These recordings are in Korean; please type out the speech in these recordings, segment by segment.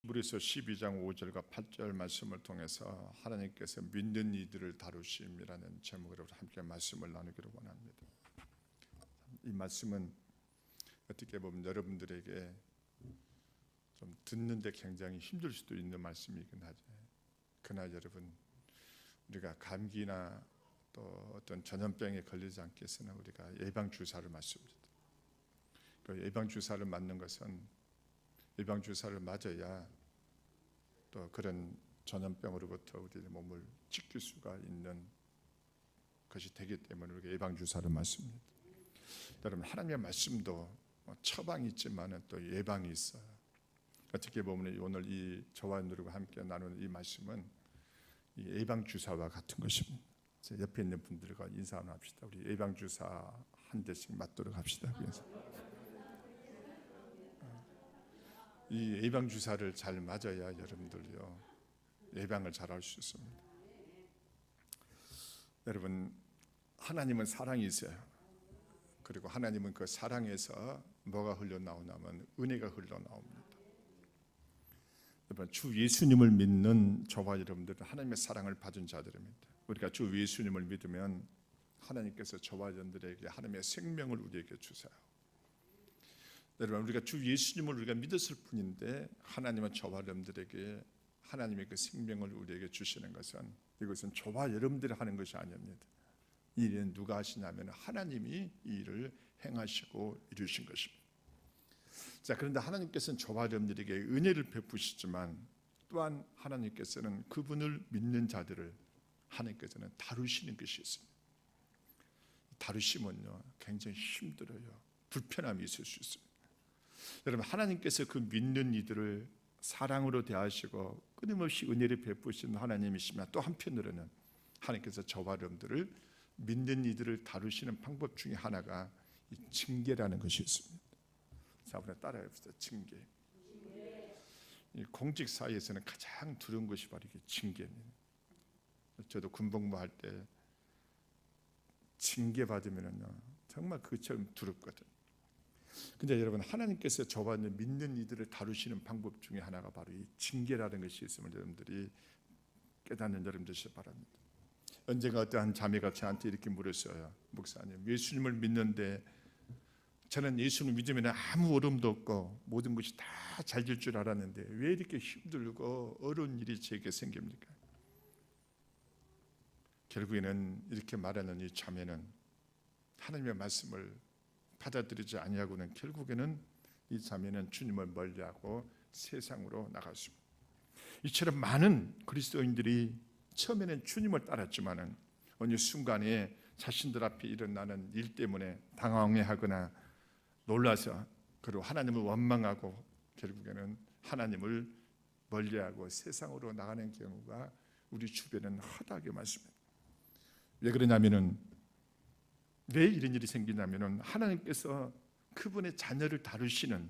히브리서 12장 5절과 8절 말씀을 통해서 하나님께서 믿는 이들을 다루심이라는 제목으로 함께 말씀을 나누기를 원합니다. 이 말씀은 어떻게 보면 여러분들에게 좀 듣는데 굉장히 힘들 수도 있는 말씀이긴 하죠. 그러나 여러분, 우리가 감기나 또 어떤 전염병에 걸리지 않게 해서는 우리가 예방 주사를 맞습니다. 그 예방 주사를 맞는 것은 예방 주사를 맞아야 또 그런 전염병으로부터 우리의 몸을 지킬 수가 있는 것이 되기 때문에 우리가 예방 주사를 맞습니다. 여러분, 하나님의 말씀도 처방이 있지만은 또 예방이 있어요. 어떻게 보면 오늘 이 저와 여러분과 함께 나누는 이 말씀은 이 예방 주사와 같은 것입니다. 옆에 있는 분들과 인사 한번 합시다. 우리 예방 주사 한 대씩 맞도록 합시다. 그래서 이 예방 주사를 잘 맞아야 여러분들요 예방을 잘 할 수 있습니다. 여러분, 하나님은 사랑이세요. 그리고 하나님은 그 사랑에서 뭐가 흘러나오냐면 은혜가 흘러나옵니다. 여러분, 주 예수님을 믿는 저와 여러분들은 하나님의 사랑을 받은 자들입니다. 우리가 주 예수님을 믿으면 하나님께서 저와 여러분들에게 하나님의 생명을 우리에게 주세요. 여러분, 우리가 주 예수님을 우리가 믿었을 뿐인데 하나님은 저와 여러분들에게 하나님의 그 생명을 우리에게 주시는 것은 이것은 저와 여러분들이 하는 것이 아닙니다. 이 일은 누가 하시냐면 하나님이 이 일을 행하시고 이루신 것입니다. 자, 그런데 하나님께서는 저와 여러분들에게 은혜를 베푸시지만 또한 하나님께서는 그분을 믿는 자들을 하나님께서는 다루시는 것이 있습니다. 다루시면요 굉장히 힘들어요. 불편함이 있을 수 있습니다. 여러분, 하나님께서 그 믿는 이들을 사랑으로 대하시고 끊임없이 은혜를 베푸시는 하나님이시면 또 한편으로는 하나님께서 저와 여러분들을 믿는 이들을 다루시는 방법 중에 하나가 이 징계라는 것이 있습니다. 자, 우리 따라해 봅시다. 징계. 이 공직 사회에서는 가장 두려운 것이 바로 이게 징계입니다. 저도 군복무할 때 징계 받으면은요 정말 그처럼 두렵거든. 근데 여러분, 하나님께서 저와 믿는 이들을 다루시는 방법 중에 하나가 바로 이 징계라는 것이 있음을 여러분들이 깨닫는 여러분 되시기 바랍니다. 언젠가 어떠한 자매가 저한테 이렇게 물었어요. 목사님, 예수님을 믿는데 저는 예수님을 믿으면 아무 어려움도 없고 모든 것이 다 잘 될 줄 알았는데 왜 이렇게 힘들고 어려운 일이 제게 생깁니까? 결국에는 이렇게 말하는 이 자매는 하나님의 말씀을 받아들이지 아니하고는 결국에는 이 자매는 주님을 멀리하고 세상으로 나갔습니다. 이처럼 많은 그리스도인들이 처음에는 주님을 따랐지만은 어느 순간에 자신들 앞에 일어나는 일 때문에 당황해하거나 놀라서 그리고 하나님을 원망하고 결국에는 하나님을 멀리하고 세상으로 나가는 경우가 우리 주변에는 허다하게 많습니다. 왜 그러냐면은 왜 이런 일이 생기냐면은 하나님께서 그분의 자녀를 다루시는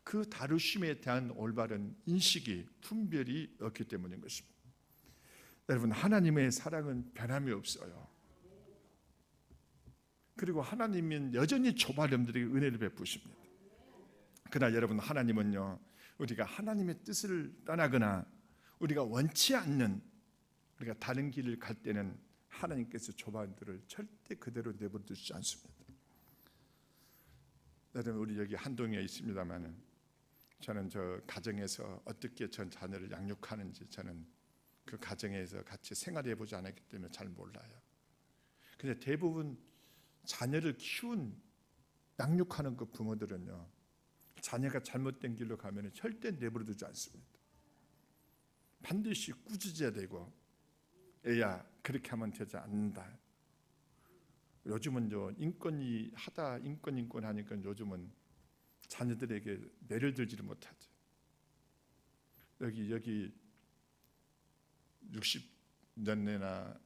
그 다루심에 대한 올바른 인식이 분별이 없기 때문인 것입니다. 여러분, 하나님의 사랑은 변함이 없어요. 그리고 하나님은 여전히 저와 여러분들에게 은혜를 베푸십니다. 그러나 여러분, 하나님은요 우리가 하나님의 뜻을 떠나거나 우리가 원치 않는 우리가 다른 길을 갈 때는 하나님께서 저와 여러분들을 절대 그대로 내버려 두지 않습니다. 여러분, 우리 여기 한동에 있습니다만은 저는 저 가정에서 어떻게 전 자녀를 양육하는지 저는 그 가정에서 같이 생활해 보지 않았기 때문에 잘 몰라요. 근데 대부분 자녀를 키운 양육하는 그 부모들은요 자녀가 잘못된 길로 가면 절대 내버려 두지 않습니다. 반드시 꾸짖어야 되고 애야 그렇게 하면 되지 않는다. 요즘은 인권이 하다 인권 하니까 요즘은 자녀들에게 매를 들지를 못하죠. 여기 60년대나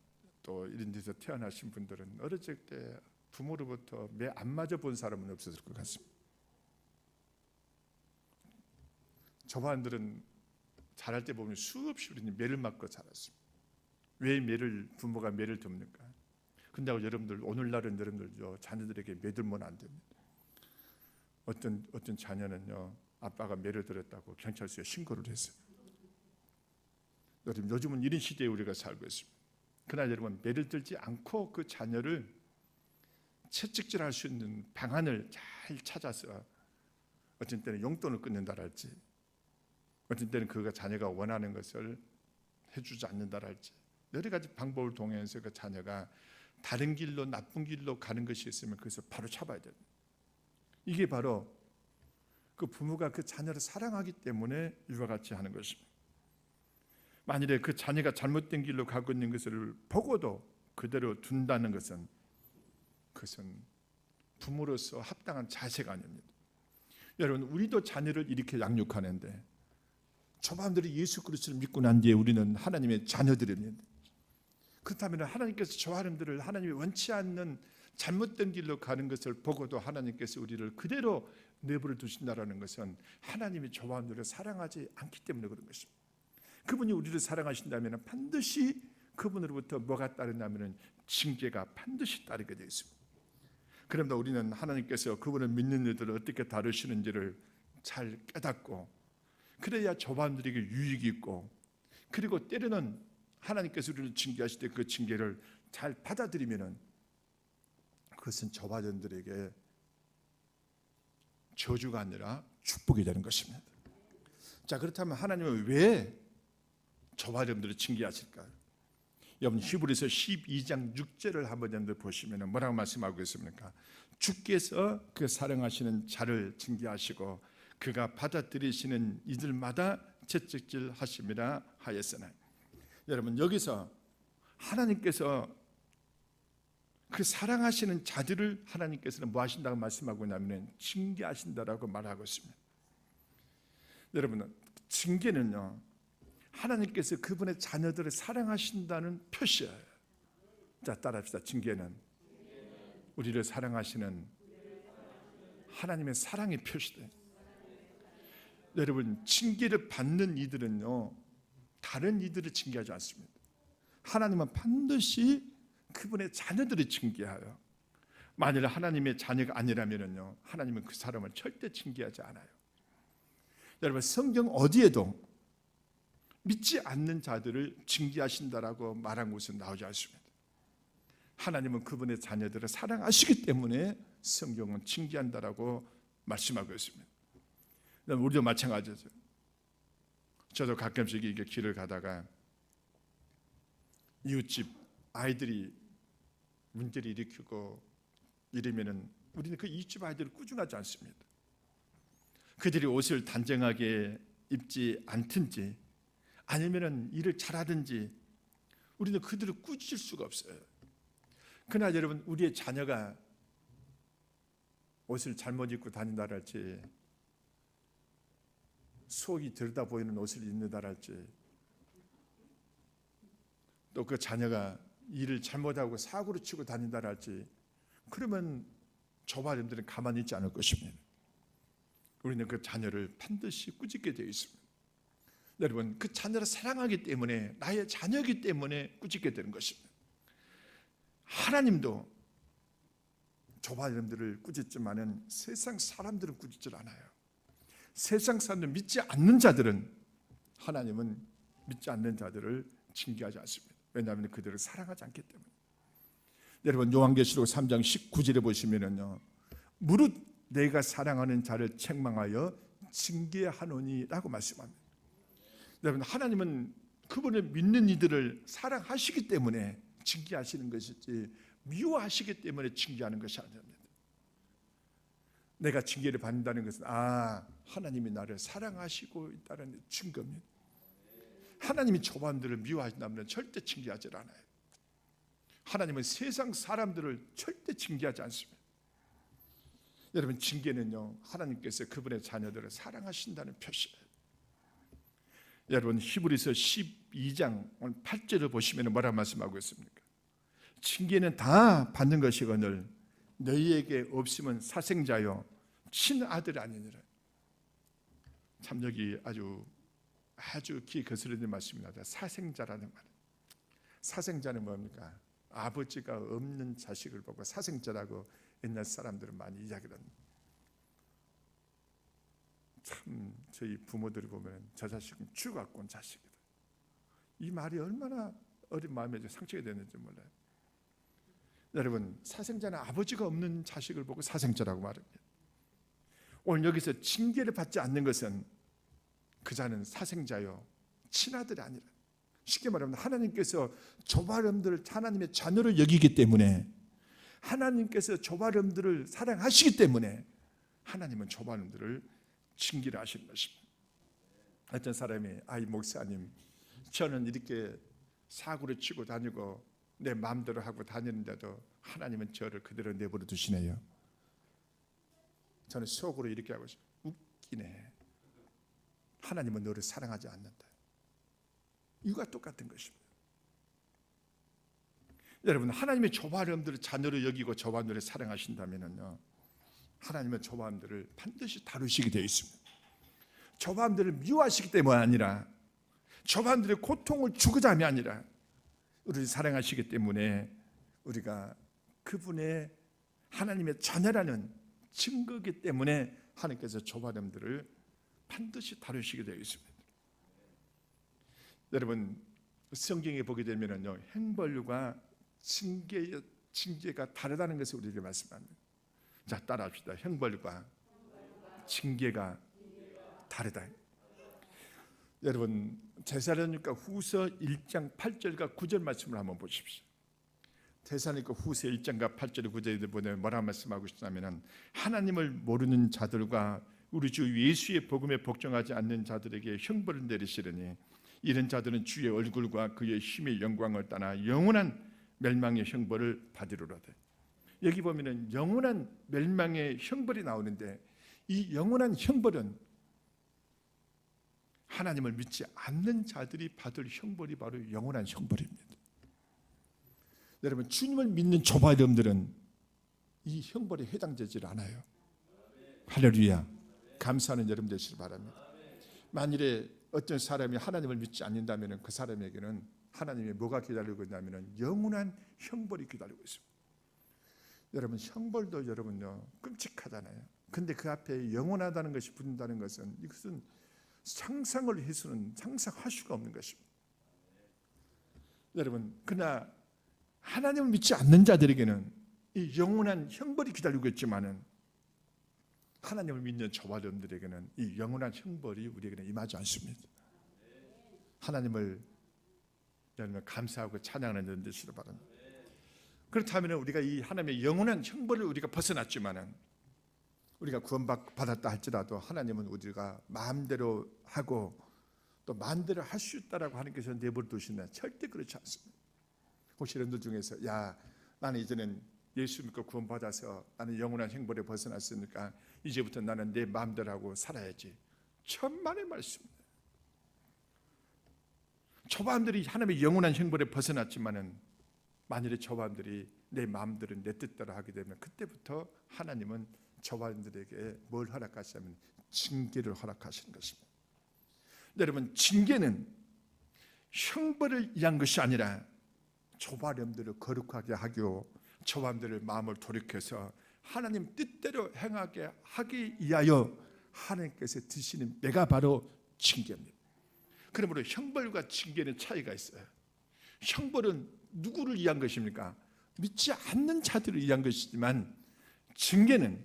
또 이런 데서 태어나신 분들은 어렸을 때 부모로부터 매 안 맞아 본 사람은 없었을 것 같습니다. 저반들은 자랄 때 보면 수없이 우리는 매를 맞고 자랐습니다. 왜 부모가 매를 듭니까? 근데 여러분들 오늘날은 여러분들 자녀들에게 매들면 안 됩니다. 어떤 자녀는요 아빠가 매를 들었다고 경찰서에 신고를 했어요. 여러분, 요즘은 이런 시대에 우리가 살고 있습니다. 그러나 여러분, 매를 들지 않고 그 자녀를 채찍질할 수 있는 방안을 잘 찾아서 어떤 때는 용돈을 끊는다랄지, 어떤 때는 그가 자녀가 원하는 것을 해주지 않는다랄지, 여러 가지 방법을 통해서 그 자녀가 다른 길로, 나쁜 길로 가는 것이 있으면 그것을 바로 잡아야 됩니다. 이게 바로 그 부모가 그 자녀를 사랑하기 때문에 이와 같이 하는 것입니다. 만일에 그 자녀가 잘못된 길로 가고 있는 것을 보고도 그대로 둔다는 것은, 그것은 부모로서 합당한 자세가 아닙니다. 여러분, 우리도 자녀를 이렇게 양육하는데 저마음대로 예수 그리스도를 믿고 난 뒤에 우리는 하나님의 자녀들입니다. 그렇다면 하나님께서 저 사람들을 하나님이 원치 않는 잘못된 길로 가는 것을 보고도 하나님께서 우리를 그대로 내버려 두신다는 것은 하나님이 저 사람들을 사랑하지 않기 때문에 그런 것입니다. 그분이 우리를 사랑하신다면 반드시 그분으로부터 뭐가 따르냐면 징계가 반드시 따르게 되어 있습니다. 그러므로 우리는 하나님께서 그분을 믿는 이들을 어떻게 다루시는지를 잘 깨닫고, 그래야 저 사람들에게 유익이 있고, 그리고 때로는 하나님께서 우리를 징계하실 때 그 징계를 잘 받아들이면 그것은 저 사람들에게 저주가 아니라 축복이 되는 것입니다. 자, 그렇다면 하나님은 왜 저 사람들을 징계하실까요? 여러분, 히브리서 12장 6절을 한번 여러분들 보시면 뭐라고 말씀하고 있습니까? 주께서 그 사랑하시는 자를 징계하시고 그가 받아들이시는 이들마다 채찍질 하심이라 하였으나. 여러분, 여기서 하나님께서 그 사랑하시는 자들을 하나님께서는 뭐 하신다고 말씀하고 나면 징계하신다라고 말하고 있습니다. 여러분, 징계는요, 하나님께서 그분의 자녀들을 사랑하신다는 표시예요. 자, 따라합시다. 징계는 우리를 사랑하시는 하나님의 사랑의 표시돼. 여러분, 징계를 받는 이들은요, 다른 이들을 징계하지 않습니다. 하나님은 반드시 그분의 자녀들을 징계하여, 만일 하나님의 자녀가 아니라면요, 하나님은 그 사람을 절대 징계하지 않아요. 여러분, 성경 어디에도 믿지 않는 자들을 징계하신다라고 말한 곳은 나오지 않습니다. 하나님은 그분의 자녀들을 사랑하시기 때문에 성경은 징계한다라고 말씀하고 있습니다. 우리도 마찬가지죠. 저도 가끔씩 이게 길을 가다가 이웃집 아이들이 문제를 일으키고 이러면은 우리는 그 이웃집 아이들을 꾸중하지 않습니다. 그들이 옷을 단정하게 입지 않든지 아니면은 일을 잘하든지 우리는 그들을 꾸짖을 수가 없어요. 그러나 여러분, 우리의 자녀가 옷을 잘못 입고 다닌다랄지, 속이 들여다 보이는 옷을 입는다랄지, 또 그 자녀가 일을 잘못하고 사고를 치고 다닌다랄지, 그러면 저 사람들은 가만히 있지 않을 것입니다. 우리는 그 자녀를 반드시 꾸짖게 되어 있습니다. 여러분, 그 자녀를 사랑하기 때문에, 나의 자녀이기 때문에 꾸짖게 되는 것입니다. 하나님도 저 사람들을 꾸짖지만은 세상 사람들은 꾸짖질 않아요. 세상 사람들, 믿지 않는 자들은, 하나님은 믿지 않는 자들을 징계하지 않습니다. 왜냐하면 그들을 사랑하지 않기 때문에. 여러분, 요한계시록 3장 19절에 보시면은요, 무릇 내가 사랑하는 자를 책망하여 징계하노니라고 말씀합니다. 여러분, 하나님은 그분을 믿는 이들을 사랑하시기 때문에 징계하시는 것이지 미워하시기 때문에 징계하는 것이 아닙니다. 내가 징계를 받는다는 것은 하나님이 나를 사랑하시고 있다는 증거입니다. 하나님이 저 사람들을 미워하신다면 절대 징계하지 않아요. 하나님은 세상 사람들을 절대 징계하지 않습니다. 여러분, 징계는요, 하나님께서 그분의 자녀들을 사랑하신다는 표시예요. 여러분, 히브리서 12장 8절을 보시면 뭐라 말씀하고 있습니까? 징계는 다 받는 것이거늘 너희에게 없으면 사생자요 친아들 아니니라. 참, 여기 아주 귀 거스르는 말씀입니다. 사생자라는 말. 사생자는 뭡니까? 아버지가 없는 자식을 보고 사생자라고 옛날 사람들은 많이 이야기를 합니다. 참 저희 부모들이 보면 저 자식은 죽어갖고 온 자식이다. 이 말이 얼마나 어린 마음에 상처가 되는지 몰라요. 여러분, 사생자는 아버지가 없는 자식을 보고 사생자라고 말합니다. 오늘 여기서 징계를 받지 않는 것은 그 자는 사생자요 친아들이 아니라, 쉽게 말하면 하나님께서 조바름들을 하나님의 자녀로 여기기 때문에, 하나님께서 조바름들을 사랑하시기 때문에 하나님은 조바름들을 징계를 하시는 것입니다. 어떤 사람이 아이 목사님, 저는 이렇게 사고를 치고 다니고 내 마음대로 하고 다니는데도 하나님은 저를 그대로 내버려 두시네요. 저는 속으로 이렇게 하고 싶어요. 웃기네. 하나님은 너를 사랑하지 않는다. 이거와 똑같은 것입니다. 여러분, 하나님의 조바름들을 자녀로 여기고 조바름들을 사랑하신다면요, 하나님은 조바름들을 반드시 다루시게 되어 있습니다. 조바름들을 미워하시기 때문이 아니라, 조바름들의 고통을 주고자 함이 아니라 우리를 사랑하시기 때문에 우리가 그분의 하나님의 자녀라는 증거이기 때문에 하나님께서 조바름들을 반드시 다루시게 되어 있습니다. 여러분, 성경에 보게 되면요, 형벌과 징계가 다르다는 것을 우리에게 말씀합니다. 자, 따라합시다. 형벌과 징계가 다르다. 여러분, 데살로니가 후서 1장 8절과 9절 말씀을 한번 보십시오. 데살로니가 후서 1장과 8절 9절에 보면 뭐라 말씀하고 있냐면, 하나님을 모르는 자들과 우리 주 예수의 복음에 복종하지 않는 자들에게 형벌을 내리시려니 이런 자들은 주의 얼굴과 그의 힘의 영광을 떠나 영원한 멸망의 형벌을 받으리로다. 여기 보면은 영원한 멸망의 형벌이 나오는데, 이 영원한 형벌은 하나님을 믿지 않는 자들이 받을 형벌이 바로 영원한 형벌입니다. 여러분, 주님을 믿는 조바름들은 이 형벌에 해당되질 않아요. 할렐루야. 감사하는 여러분 되시길 바랍니다. 만일에 어떤 사람이 하나님을 믿지 않는다면 그 사람에게는 하나님이 뭐가 기다리고 있냐면 영원한 형벌이 기다리고 있습니다. 여러분, 형벌도 여러분요 끔찍하잖아요. 근데 그 앞에 영원하다는 것이 붙는다는 것은, 이것은 상상을 해서는 상상할 수가 없는 것입니다. 여러분, 그러나 하나님을 믿지 않는 자들에게는 이 영원한 형벌이 기다리고 있지만은, 하나님을 믿는 조바름들에게는 이 영원한 형벌이 우리에게는 임하지 않습니다. 하나님을 여러분 감사하고 찬양하는 데시로 바랍니다. 그렇다면 우리가 이 하나님의 영원한 형벌을 우리가 벗어났지만은, 우리가 구원받았다 할지라도 하나님은 우리가 마음대로 하고 또 마음대로 할 수 있다라고 하나님께서 내버려 두시나 절대 그렇지 않습니다. 혹시 여러분들 중에서, 야, 나는 이제는 예수 믿고 구원받아서 나는 영원한 형벌에 벗어났으니까 이제부터 나는 내 마음대로 하고 살아야지. 천만의 말씀입니다. 조바름들이 하나님의 영원한 형벌에 벗어났지만은, 만일에 조바름들이 내 마음대로 내 뜻대로 하게 되면 그때부터 하나님은 조바름들에게 뭘 허락하시냐면 징계를 허락하시는 것입니다. 여러분, 징계는 형벌을 위한 것이 아니라 조바름들을 거룩하게 하고 조바름들의 마음을 돌이켜서 하나님 뜻대로 행하게 하기 위하여 하나님께서 드시는 매가 바로 징계입니다. 그러므로 형벌과 징계는 차이가 있어요. 형벌은 누구를 위한 것입니까? 믿지 않는 자들을 위한 것이지만, 징계는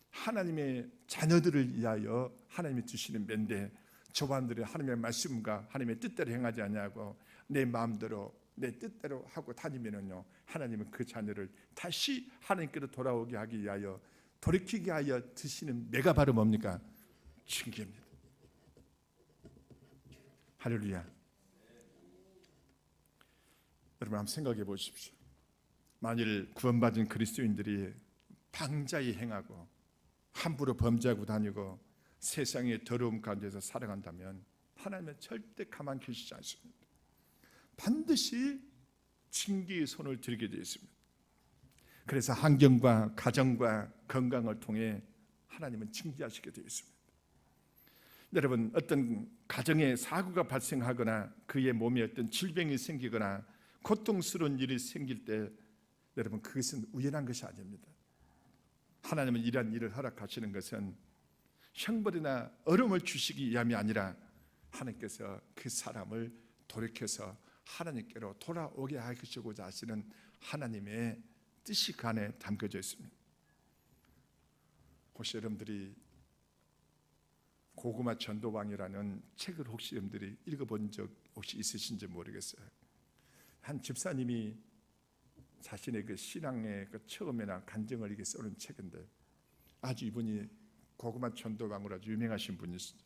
하나님의 자녀들을 위하여 하나님이 주시는 매인데, 조바름들이 하나님의 말씀과 하나님의 뜻대로 행하지 않냐고 내 마음대로 내 뜻대로 하고 다니면은요, 하나님은 그 자녀를 다시 하나님께로 돌아오게 하기 위하여, 돌이키게 하여 드시는 매가 바로 뭡니까? 징계입니다. 할렐루야. 여러분, 한번 생각해 보십시오. 만일 구원받은 그리스도인들이 방자히 행하고 함부로 범죄하고 다니고 세상의 더러움 가운데서 살아간다면 하나님은 절대 가만 계시지 않습니다. 반드시 징계의 손을 들게 되어 있습니다. 그래서 환경과 가정과 건강을 통해 하나님은 징계하시게 되어 있습니다. 여러분, 어떤 가정에 사고가 발생하거나 그의 몸에 어떤 질병이 생기거나 고통스러운 일이 생길 때, 여러분, 그것은 우연한 것이 아닙니다. 하나님은 이러한 일을 허락하시는 것은 형벌이나 어려움을 주시기 위함이 아니라 하나님께서 그 사람을 돌이켜서 하나님께로 돌아오게 하시고자 하시는 하나님의 뜻이 그 안에 담겨져 있습니다. 혹시 여러분들이 고구마 전도왕이라는 책을 혹시 여러분들이 읽어본 적 혹시 있으신지 모르겠어요. 한 집사님이 자신의 그 신앙의 그 처음이나 간증을 이렇게 써놓은 책인데, 아주 이분이 고구마 전도왕으로 아주 유명하신 분이시죠.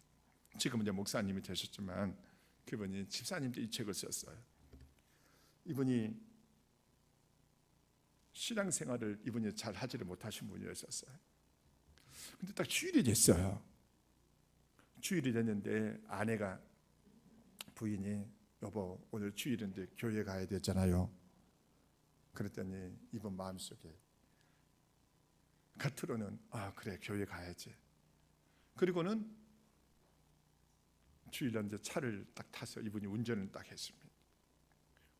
지금은 이제 목사님이 되셨지만 그분이 집사님도 이 책을 썼어요. 이분이 신앙생활을 이분이 잘 하지를 못하신 분이었어요. 근데 딱 주일이 됐어요. 주일이 됐는데 아내가, 부인이 여보 오늘 주일인데 교회 가야 되잖아요. 그랬더니 이분 마음속에 겉으로는 아 그래 교회 가야지. 그리고는 주일날 이제 차를 딱 타서 이분이 운전을 딱 했습니다.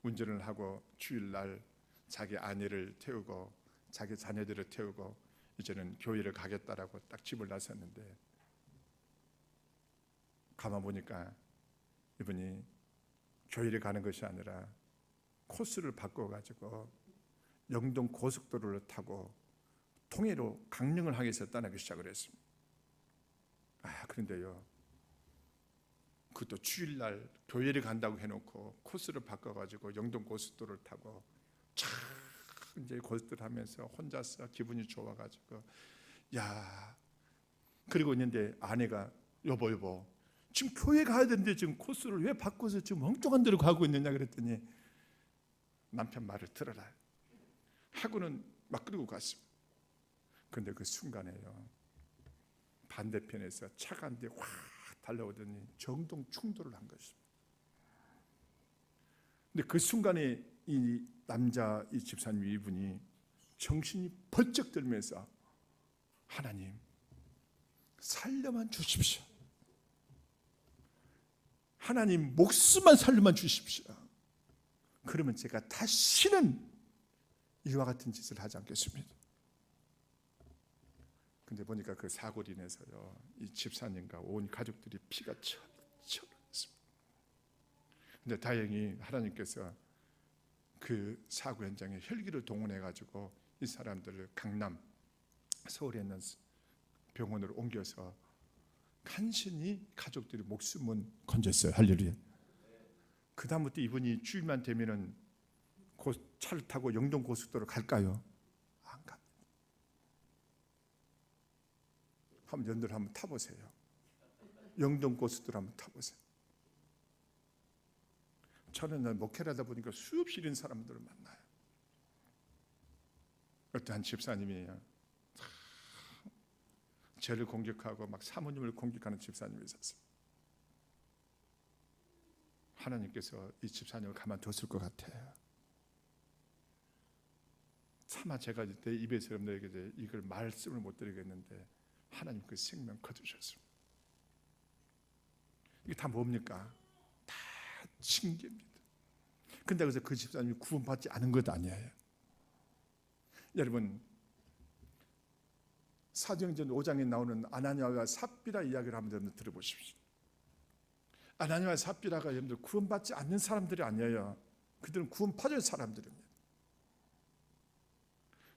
운전을 하고 주일날 자기 아내를 태우고 자기 자녀들을 태우고 이제는 교회를 가겠다라고 딱 집을 나섰는데, 가만 보니까 이분이 교회를 가는 것이 아니라 코스를 바꿔가지고 영동 고속도로를 타고 통해로 강릉을 향해서 떠나기 시작을 했습니다. 그런데요, 그것도 주일날 교회를 간다고 해놓고 코스를 바꿔가지고 영동 고속도로를 타고 참 이제 고속도로 하면서 혼자서 기분이 좋아가지고 그리고 있는데 아내가 여보 지금 교회 가야 되는데 지금 코스를 왜 바꿔서 지금 엉뚱한 데로 가고 있느냐 그랬더니 남편 말을 들어라 하고는 막 끌고 갔습니다. 그런데 그 순간에요, 반대편에서 차가 한 대 확 달려오더니 정동 충돌을 한 것입니다. 근데 그 순간에 이 남자, 이 집사님 이분이 정신이 번쩍 들면서 하나님 살려만 주십시오. 하나님 목숨만 살려만 주십시오. 그러면 제가 다시는 이와 같은 짓을 하지 않겠습니다. 근데 보니까 그 사고로 인해서요, 이 집사님과 온 가족들이 피가 철철했습니다. 근데 다행히 하나님께서 그 사고 현장에 헬기를 동원해 가지고 이 사람들을 강남, 서울에 있는 병원으로 옮겨서 간신히 가족들이 목숨은 건졌어요. 할렐루야. 그 다음부터 이분이 주일만 되면은 차를 타고 영동 고속도로 갈까요? 안 갑니다. 한번 연들 한번 타보세요. 영동 고속도로 한번 타보세요. 저는 목회를 하다 보니까 수없이 이런 사람들을 만나요. 어떤 집사님이에요. 저를 공격하고 막 사모님을 공격하는 집사님이 있었어요. 하나님께서 이 집사님을 가만뒀을 것 같아요. 차마 제가 내 입에서 여러분들에게 이걸 말씀을 못 드리겠는데 하나님 그 생명 거두셨습니다. 이게 다 뭡니까? 다 징계입니다. 근데 그래서 그 집사님이 구원받지 않은 것 아니에요. 여러분, 사도행전 5장에 나오는 아나니아와 삽비라 이야기를 한번 여러분 들어보십시오. 아나니아와 삽비라가 여러분들 구원받지 않는 사람들이 아니에요. 그들은 구원받을 사람들입니다.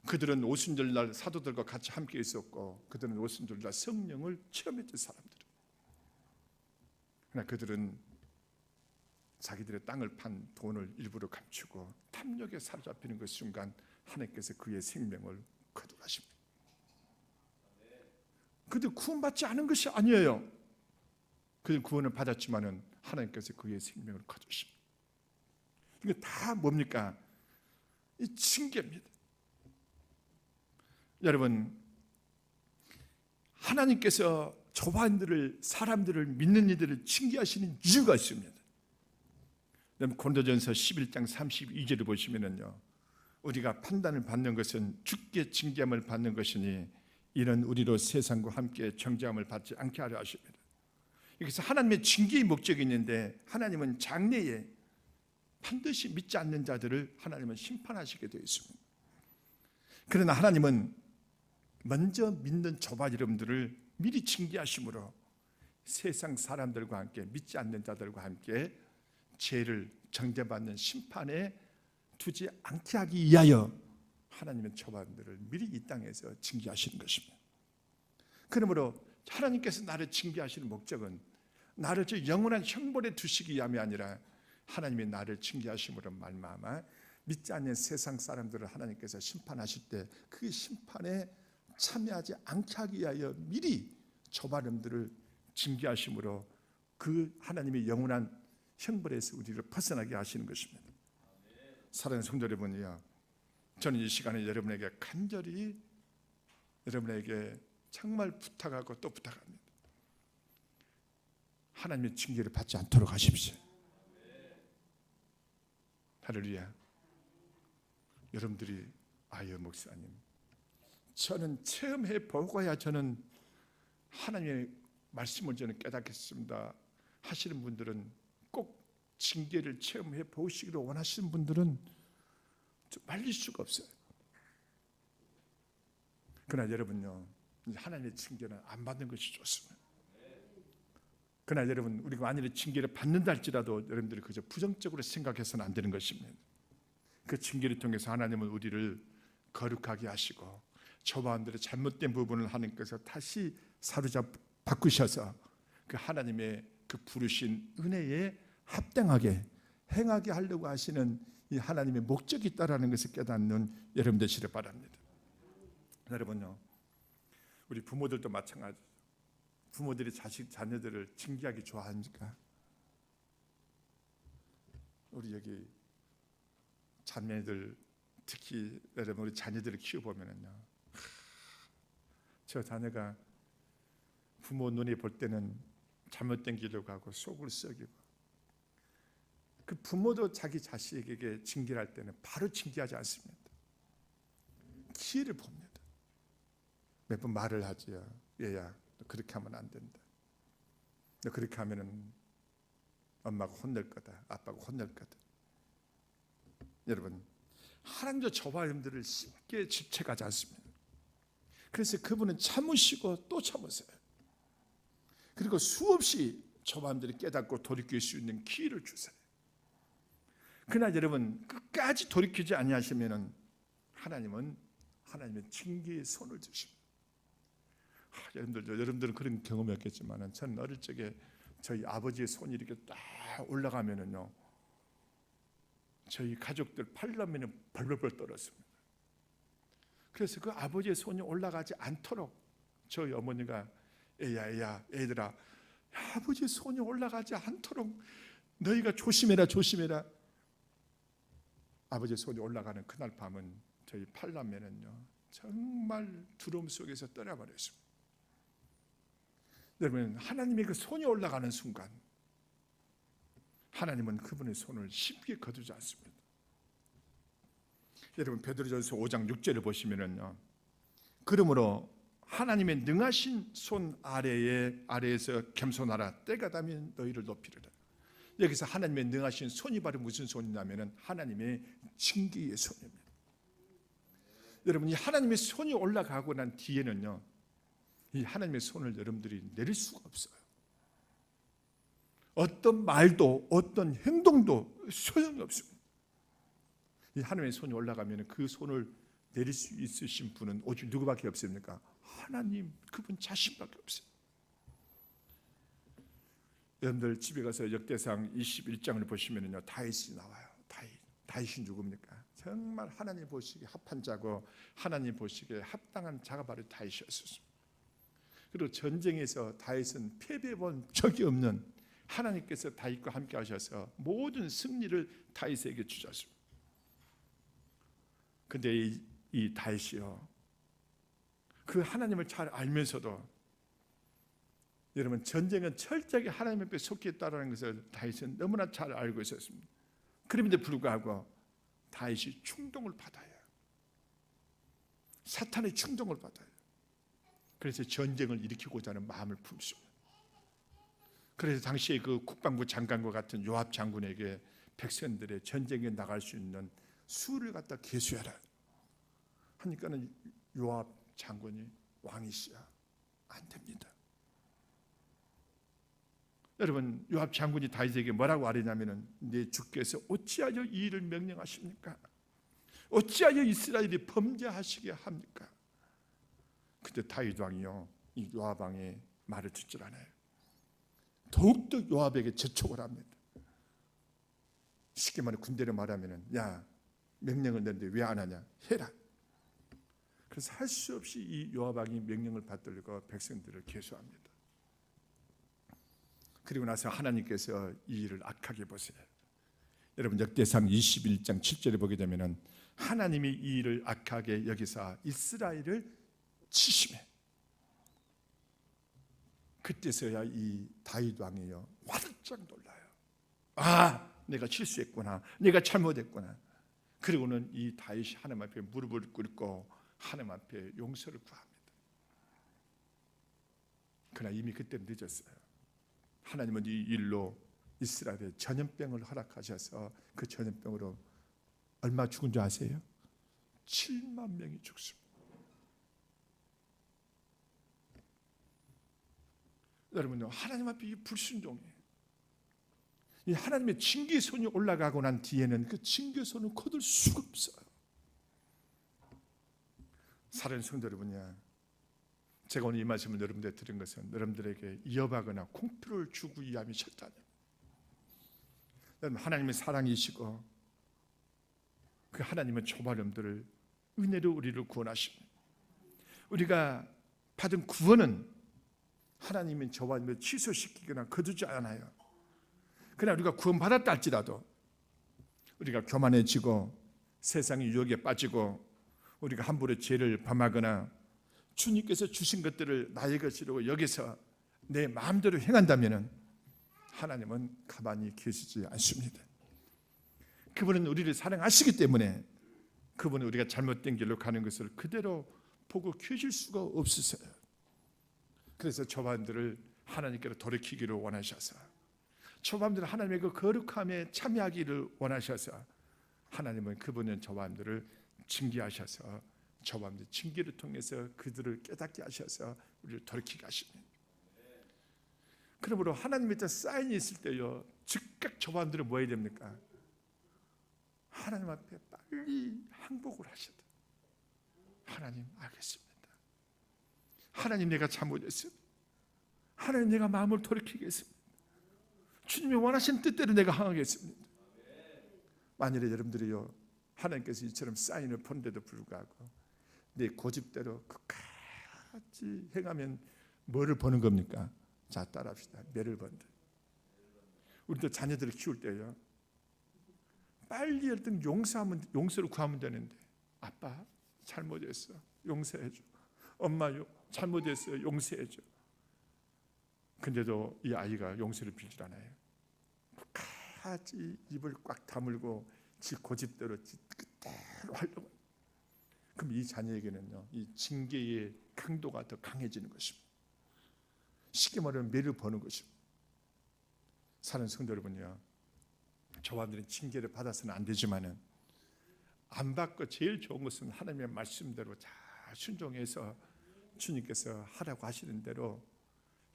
그들은 오순절날 사도들과 같이 함께 있었고 그들은 오순절날 성령을 체험했던 사람들입니다. 그러나 그들은 자기들의 땅을 판 돈을 일부러 감추고 탐욕에 사로잡히는 그 순간 하나님께서 그의 생명을 거두가십니다. 그들 구원받지 않은 것이 아니에요. 그들 구원을 받았지만은 하나님께서 그의 생명을 거두십니다. 이게 다 뭡니까? 이 징계입니다. 여러분, 하나님께서 저반들을 사람들을 믿는 이들을 징계하시는 이유가 있습니다. 고린도전서 11장 32절을 보시면은요, 우리가 판단을 받는 것은 주께 징계함을 받는 것이니 이는 우리로 세상과 함께 정죄함을 받지 않게 하려 하십니다. 그래서 하나님의 징계의 목적이 있는데 하나님은 장래에 반드시 믿지 않는 자들을 하나님은 심판하시게 되어 있습니다. 그러나 하나님은 먼저 믿는 저와 여러분들을 미리 징계하심으로 세상 사람들과 함께 믿지 않는 자들과 함께 죄를 정죄받는 심판에 두지 않게 하기 위하여 하나님은 저와 여러분들을 미리 이 땅에서 징계하시는 것입니다. 그러므로 하나님께서 나를 징계하시는 목적은 나를 저 영원한 형벌에 두시기 위함이 아니라 하나님이 나를 징계하심으로 말미암아 믿지 않는 세상 사람들을 하나님께서 심판하실 때 그 심판에 참여하지 않게 하기 위하여 미리 저와 여러분들을 징계하심으로 그 하나님의 영원한 형벌에서 우리를 벗어나게 하시는 것입니다. 사랑하는 성도 여러분이요, 저는 이 시간에 여러분에게 간절히 여러분에게 정말 부탁하고 또 부탁합니다. 하나님의 징계를 받지 않도록 하십시오. 할렐루야. 여러분들이 아유 목사님, 저는 체험해 보고야 저는 하나님의 말씀을 저는 깨닫겠습니다 하시는 분들은, 꼭 징계를 체험해 보시기를 원하시는 분들은 말릴 수가 없어요. 그러나 여러분요, 하나님의 징계는 안 받는 것이 좋습니다. 그러나 여러분, 우리가 만일에 징계를 받는다 할지라도 여러분들이 그저 부정적으로 생각해서는 안 되는 것입니다. 그 징계를 통해서 하나님은 우리를 거룩하게 하시고 저와 여러분들의 잘못된 부분을 하나님께서 다시 바꾸셔서 그 하나님의 그 부르신 은혜에 합당하게 행하게 하려고 하시는 이 하나님의 목적이 있다라는 것을 깨닫는 여러분 되시길 바랍니다. 여러분요, 우리 부모들도 마찬가지. 부모들이 자녀들을 징계하기 좋아합니까? 우리 여기 자매들, 특히 여러분 우리 자녀들을 키워보면요, 저 자녀가 부모 눈에 볼 때는 잘못된 길로 가고 속을 썩이고, 그 부모도 자기 자식에게 징계를 할 때는 바로 징계하지 않습니다. 기회를 봅니다. 몇 번 말을 하지요. 얘야, 너 그렇게 하면 안 된다. 너 그렇게 하면은 엄마가 혼낼 거다. 아빠가 혼낼 거다. 여러분, 하나님도 저와 여러분들을 쉽게 집착하지 않습니다. 그래서 그분은 참으시고 또 참으세요. 그리고 수없이 저와 여러분들이 깨닫고 돌이킬 수 있는 기회를 주세요. 그러나 여러분, 끝까지 돌이키지 아니하시면은 하나님은 하나님의 징계의 손을 주십니다. 여러분들은 그런 경험이 없겠지만 저는 어릴 적에 저희 아버지의 손이 이렇게 딱 올라가면은요, 저희 가족들 팔라면은 벌벌벌 떨었습니다. 그래서 그 아버지의 손이 올라가지 않도록 저희 어머니가 애야 애들아, 아버지의 손이 올라가지 않도록 너희가 조심해라. 아버지의 손이 올라가는 그날 밤은 저희 팔라면은요 정말 두려움 속에서 떠나버렸습니다. 여러분, 하나님의 그 손이 올라가는 순간 하나님은 그분의 손을 쉽게 거두지 않습니다. 여러분, 베드로전서 5장 6절을 보시면은요, 그러므로 하나님의 능하신 손 아래에서 겸손하라. 때가 되면 너희를 높이리라. 여기서 하나님의 능하신 손이 바로 무슨 손이냐면은 하나님의 징계의 손입니다. 여러분, 이 하나님의 손이 올라가고 난 뒤에는요, 이 하나님의 손을 여러분들이 내릴 수가 없어요. 어떤 말도 어떤 행동도 소용이 없습니다. 이 하나님의 손이 올라가면 그 손을 내릴 수 있으신 분은 오직 누구밖에 없습니까? 하나님, 그분 자신밖에 없어요. 여러분들 집에 가서 역대상 21장을 보시면요, 다윗이 나와요. 다윗이 누굽니까? 정말 하나님 보시기에 합한 자고 하나님 보시기에 합당한 자가 바로 다윗이었습니다. 그리고 전쟁에서 다윗은 패배본 적이 없는, 하나님께서 다윗과 함께 하셔서 모든 승리를 다윗에게 주셨습니다. 그런데 이 다윗이요, 그 하나님을 잘 알면서도 여러분, 전쟁은 철저하게 하나님 앞에 속해 있다는 것을 다윗은 너무나 잘 알고 있었습니다. 그럼에도 불구하고 다윗이 충동을 받아요. 사탄의 충동을 받아요. 그래서 전쟁을 일으키고자 하는 마음을 품습니다. 그래서 당시에 그 국방부 장관과 같은 요압 장군에게 백성들의 전쟁에 나갈 수 있는 수를 갖다 계수해라 하니까는 요압 장군이 왕이시야 안 됩니다. 여러분, 요압 장군이 다윗에게 뭐라고 하려냐면은 내 주께서 어찌하여 이 일을 명령하십니까? 어찌하여 이스라엘이 범죄하시게 합니까? 근데 다윗 왕이요, 이 요압 왕의 말을 듣질 않아요. 더욱더 요압에게 재촉을 합니다. 쉽게 말해 군대를 말하면은 야, 명령을 내는데 왜 안 하냐, 해라. 그래서 할 수 없이 이 요압 왕이 명령을 받들고 백성들을 계수합니다. 그리고 나서 하나님께서 이 일을 악하게 보세요. 여러분, 역대상 21장 7절에 보게 되면은 하나님이 이 일을 악하게 여기사 이스라엘을 치심해. 그때서야 이 다윗 왕이요 화들짝 놀라요. 아, 내가 실수했구나, 내가 잘못했구나. 그리고는 이 다윗이 하나님 앞에 무릎을 꿇고 하나님 앞에 용서를 구합니다. 그러나 이미 그때 늦었어요. 하나님은 이 일로 이스라엘에 전염병을 허락하셔서 그 전염병으로 얼마 죽은 줄 아세요? 7만 명이 죽습니다. 여러분요, 하나님 앞에 이 불순종이에요. 이 하나님의 징계손이 올라가고 난 뒤에는 그 징계손을 거둘 수가 없어요. 사랑하는 성도 여러분이야, 제가 오늘 이 말씀을 여러분들에게 드린 것은 여러분들에게 이어하거나 공표를 주고 위함이 절대 아닙니다. 여러분, 하나님의 사랑이시고 그 하나님은 저바름들을 은혜로 우리를 구원하십니다. 우리가 받은 구원은 하나님이 저와 를 취소시키거나 거두지 않아요. 그러나 우리가 구원받았다 할지라도 우리가 교만해지고 세상의 유혹에 빠지고 우리가 함부로 죄를 범하거나 주님께서 주신 것들을 나의 것이라고 여기서 내 마음대로 행한다면 하나님은 가만히 계시지 않습니다. 그분은 우리를 사랑하시기 때문에 그분은 우리가 잘못된 길로 가는 것을 그대로 보고 계실 수가 없으세요. 그래서 저반들을 하나님께로 돌이키기를 원하셔서, 저반들을 하나님의 그 거룩함에 참여하기를 원하셔서 하나님은 그분은 저반들을 징계하셔서 저반들 징계를 통해서 그들을 깨닫게 하셔서 우리를 돌이키게 하십니다. 그러므로 하나님의 사인이 있을 때요, 즉각 저반들은 뭐 해야 됩니까? 하나님 앞에 빨리 항복을 하셔야 돼요. 하나님, 알겠습니다. 하나님, 내가 잘못했습니다. 하나님, 내가 마음을 돌이키겠습니다. 주님이 원하시는 뜻대로 내가 행하겠습니다. 만일에 여러분들이요, 하나님께서 이처럼 사인을 보는데도 불구하고 내 고집대로 끝까지 행하면 뭐를 보는 겁니까? 자, 따라합시다. 매를 본다. 우리도 자녀들을 키울 때요, 빨리 어떤 용서를 구하면 되는데, 아빠 잘못했어, 용서해줘. 엄마 잘못했어요, 용서해줘. 근데도 이 아이가 용서를 빌질 않아요. 끝까지 입을 꽉 다물고 지 고집대로 지 끝대로 하려고. 그럼 이 자녀에게는요, 이 징계의 강도가 더 강해지는 것입니다. 쉽게 말하면 매를 보는 것입니다. 사는 성도 여러분이요, 저와들은 징계를 받아서는 안 되지만은 안 받고 제일 좋은 것은 하나님의 말씀대로 잘 순종해서 주님께서 하라고 하시는 대로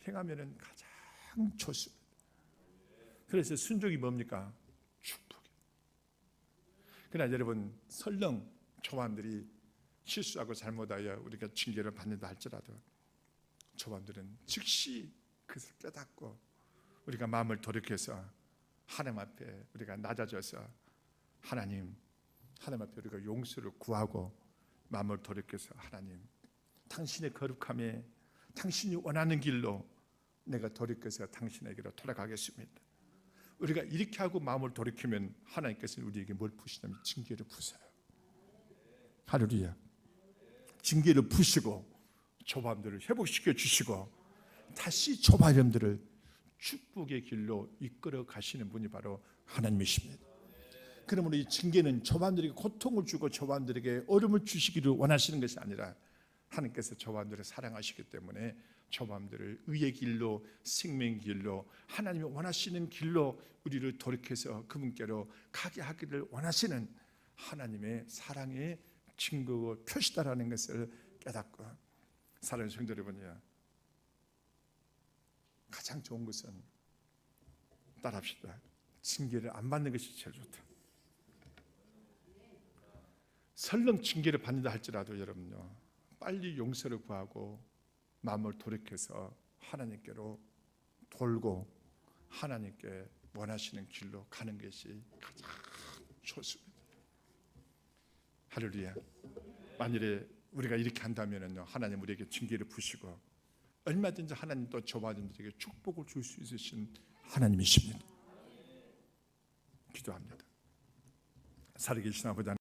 행하면은 가장 좋습니다. 그래서 순종이 뭡니까? 축복이에요. 그러나 여러분, 설령 초반들이 실수하고 잘못하여 우리가 징계를 받는다 할지라도 초반들은 즉시 그것을 깨닫고 우리가 마음을 돌이켜서 하나님 앞에 우리가 낮아져서 하나님 앞에 우리가 용서를 구하고 마음을 돌이켜서 하나님, 당신의 거룩함에 당신이 원하는 길로 내가 돌이켜서 당신에게로 돌아가겠습니다. 우리가 이렇게 하고 마음을 돌이키면 하나님께서 우리에게 뭘 푸시냐면 징계를 푸세요. 할렐루야. 징계를 푸시고 조반들을 회복시켜 주시고 다시 조반들을 축복의 길로 이끌어 가시는 분이 바로 하나님이십니다. 그러므로 이 징계는 조반들에게 고통을 주고 조반들에게 어려움을 주시기를 원하시는 것이 아니라 하나님께서 저반들을 사랑하시기 때문에 저반들을 의의 길로, 생명의 길로, 하나님이 원하시는 길로 우리를 돌이켜서 그분께로 가게 하기를 원하시는 하나님의 사랑의 증거고 표시다라는 것을 깨닫고 사랑하는 성도 여러분이요, 가장 좋은 것은 따라합시다. 징계를 안 받는 것이 제일 좋다. 설령 징계를 받는다 할지라도 여러분요, 빨리 용서를 구하고 마음을 돌이켜서 하나님께로 돌고 하나님께 원하시는 길로 가는 것이 가장 좋습니다. 할렐루야. 만일에 우리가 이렇게 한다면요, 하나님 우리에게 징계를 부시고 얼마든지 하나님 또 저와 여러분들에게 축복을 줄 수 있으신 하나님이십니다. 기도합니다. 살아계신 아버지 하나님,